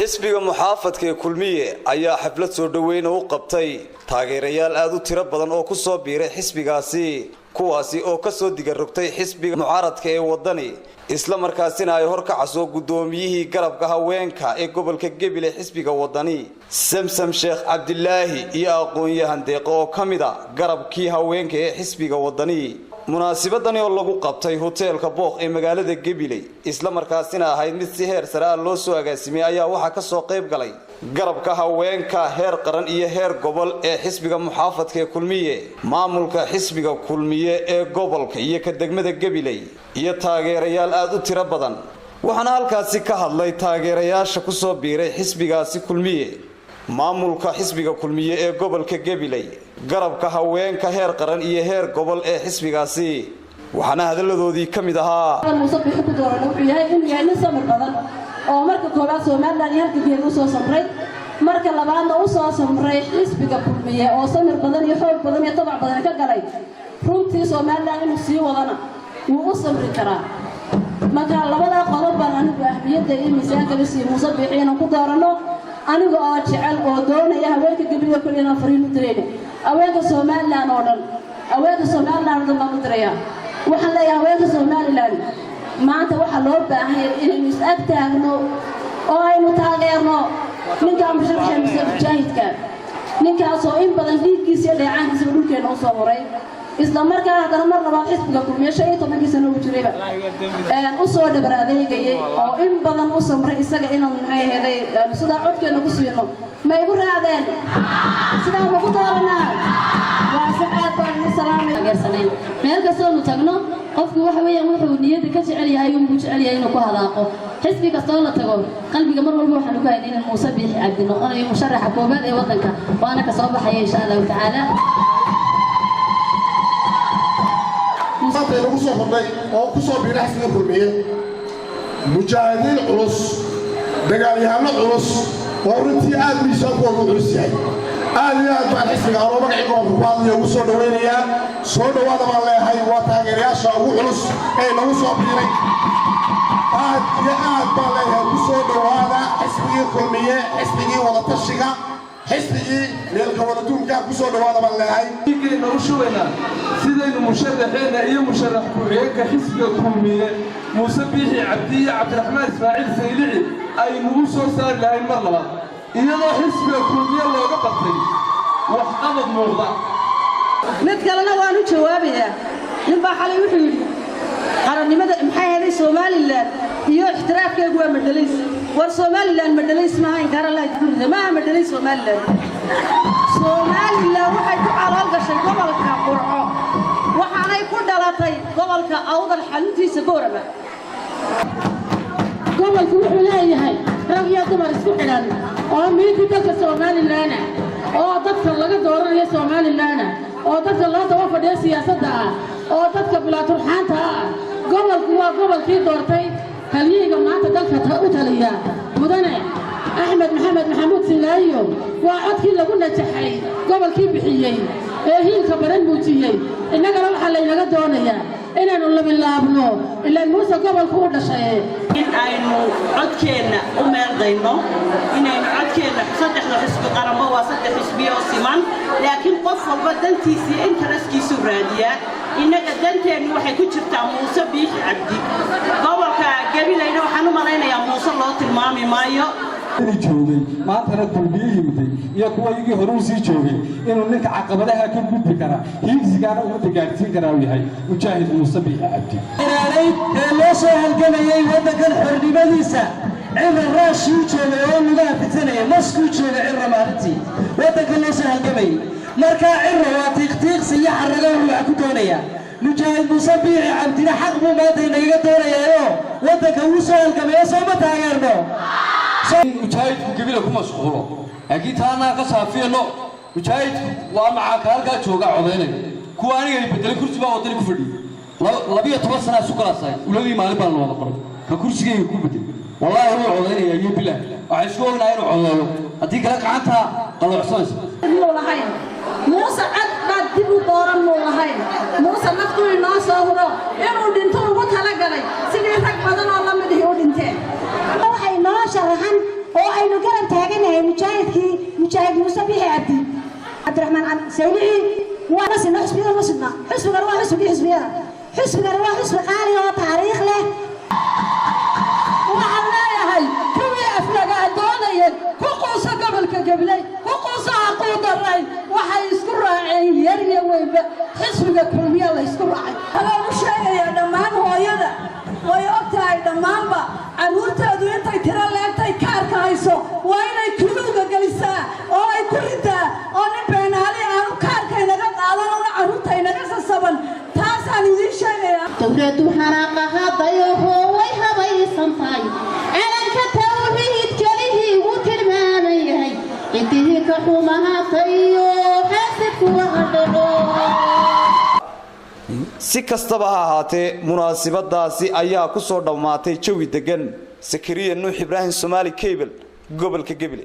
xisbiga muxaafadka ee kulmiye ayaa xaflad soo dhaweyn u qabtay taageerayaal aad u tiro badan oo ku soo biiray xisbigaasi kuwaasi oo ka soo digarrogtay xisbiga mucaaradka ee wadani isla markaasina ay hor ka caso gudoomiyihii garabka haweenka ee gobolka Gabiley xisbiga wadani Samsam Sheekh Cabdillaahi iyo aqoon-yahan deeqo oo kamida garabkii haweenka ee xisbiga wadani munaasabadani oo lagu qabtay hoteelka Booq ee magaalada Gabiley isla markaasina ahayd mid si heer sare ah loo soo agaasimay ayaa waxa ka soo qayb galay garabka haweenka heer qaran iyo heer gobol ee xisbiga muxaafadka ee kulmiye maamulka xisbiga kulmiye ee gobolka iyo ka degmada Gabiley iyo taageerayaal aad u tiro badan waxaana halkaasi ka hadlay taageerayaasha ku soo biiray xisbigaasi kulmiye maamulka xisbiga kulmiye ee gobolka Gabiley garabka haweenka heer qaran iyo heer gobol ee xisbigaasi waxaana hadaladoodii kamid ahaa musabbix ku dooran wuxuu yahay in yahay samir badan oo marka koobaad Soomaaliland halka geed u soo samray marka labaadna u soo samray xisbiga kulmiye oo samir badan iyo xoog badan iyo tabac badan ka galay runtii Soomaaliland inuu sii wadana wuu u samri karaa marka labada qodob baan anigu ahmiyadda iyo miisaanka si musabbix inuu ku doorano aniga oo jecel oo doonaya haweenka Gabiley kulina fariin u direeyay haweenka Soomaaliland oo dhan haweenka Soomaaliland baan u direeyaa waxaan leeyahay haweenka Soomaaliland maanta waxa loo baahan yahay inaynu is agtaagno oo aynu taageerno ninka musharaxiinta ninkaas oo in badan dhiiggiisa dheecaankiisa dhulkeena u soo horay isla markaa hadana mar labaad xisbiga kulmiye 15 sano u jirayba u soo dhabaraadeeyay oo in badan u samray isaga inuu maxay heeday sida codkeena ku siino ma igu raadeen sida ma ku dooranaa waa saxaad baan salaamay gaarsaneen meel ka soo tagno qofku waxa weeyaan wuxuu niyada ka jecel yahay inuu jecel yahay inuu ku hadaaqo xisbi kasta oo la tago qalbiga mar walba waxaan ku haynaa musabbix cabdi noqonayo musharaxa koobaad ee wadanka waana ka soo baxay insha Allah ta'ala maanta lagu soo xornay oo ku soo biiray xisbiga kulmiye mujaahidiin culus dagaalyahano culus oo runtii aad miisaankoodu culus yahay aad iyo aad baan xisbiga oo magacayga ku hadlayo ugu soo dhaweynayaa soo dhawaada baan leeyahay waa taageerayaasha ugu culus ee lagu soo biiray aad iyo aad baan leeyahay ku soo dhawaada xisbigii kulmiye xisbigii wada tashiga xisbigii leelka wada duulka ku soo dhawaada baan leeyahay inuu u shaqeynaa sidaynu musharaxeena iyo musharax ku-xigeenka xisbiga kulmiye musabbix cabdi cabdiraxmaan ismaaciil saylici ay nagu soo saari lahayn mar labaad iyadoo xisbiga kulmiye looga qabtay wax qabad muuqda mid kalena waan u jawaabayaa nin baa xalay wuxuu yidhi qarannimada maxay ahayd Soomaaliland iyo ixtiraafkeegu waa madalays war Soomaaliland madalays ma ahayn Karalayd ma madalays Soomaaliland waxay ku calool gashay gobolka Qurco waxaanay ku dhalatay gobolka Awdal xaluntiisa Boorama gobolku wuxuu leeyahay rag iyo dumar isku xiran oo midka Soomaaliland oo dadka laga dooranayo Soomaaliland oo dadka loo daba fadhiyo siyaasadda oo dadka bilaaturxaanta gobolku waa gobolkii doortay kaliya maanta dalka u taliya mudane أحمد محمد محمود سلايو وعد كل قلنا تحي قبل كيف بحيي هي الكبرين موتيي إنك لو حلينا قدونيا إننا نقول بالله ابنه إلا الموسى قبل فوق شيء إن أينو عد كنا أمير ضينو إن أينو عد كنا صدق حسب قرمه وصدق حسبيه وسمان لكن قف وبدنتي سي أنت رسكي سوريا إنك دنتي إنه حيكون تاع موسى بيح عبدي قبل كقبيلة إنه حنو مرينا يا موسى الله تلمامي مايو joogay maanta kulmiye yimid iyo kuwa igi hore u sii joogay inuu ninka caqabadaha ka gudbi kara hiigsigaana uu tagaartiin kara yahay mujaahid musabbix cabdi inay loo soo halgamayay wadankan xornimadiisa cirra raashi u joogay oo lugaha fidsanaya masku joogay cirra maalintii wadankan loo soo halgamayay marka cirra waa tiiqtiiqsi iyo xarago waxa ku doonaya mujaahid musabbix cabdi xaq buu maanta inaga doonayaa wadanka uu soo halgamay soo ma taageerno مجاهد قبيلة كم مشغولة أكيد أنا كسافينه مجاهد ومع كاركا شوكا عضينه كواني يبدل كرسي ما وطني كفردي لا بيه توصلنا سكر أصلا ولدي ما لبنا ولا قرب ككرسي جاي يكون بدي والله هو عضينه يا يبلا وعشقوا من عينه عضينه أديك لك عنها قالوا عصاص موسى عد بعد دبو دوران مولاهين موسى نفتو الناس هورا إنه دينتو وتلا جري سيدي رك بدن الله مديه ودينته waxay noo sharaxan oo aynu قرن تاجنا مجاهد موسى بيه عبد الرحمن سيلي ونسنا حسبنا حسب قروا حسب قروا حسب قالي وتاريخ له وعلنا يا هاي كوي أفلق عدوني كوكوسا قبلي كوكوسا عقود الرأي وحي يسكر راعي يرمي ويبا حسب كلمي الله يسكر راعي أنا مش يا دمان هو يدا ويقطع دمان با عمرته أدو أنت ترى لا أنت كارك هايسو وين يكلوجا جلسة أو يكلتا أو نبين عليه أنا كارك هنا قد أنا عمرته هنا قص السبن تاسعني ذي شيء تولد حرقها ضيوه ويهبي صنطاي على كتوحيد كله وترمانيه انتهي كحومها طيو حاسك وغدعو si kastaba ha ahaatee munaasabadaasi ayaa ku soo dhamaatay jawi degan Sakariya Nuux Ibrahim Somali Cable gobolka Gabiley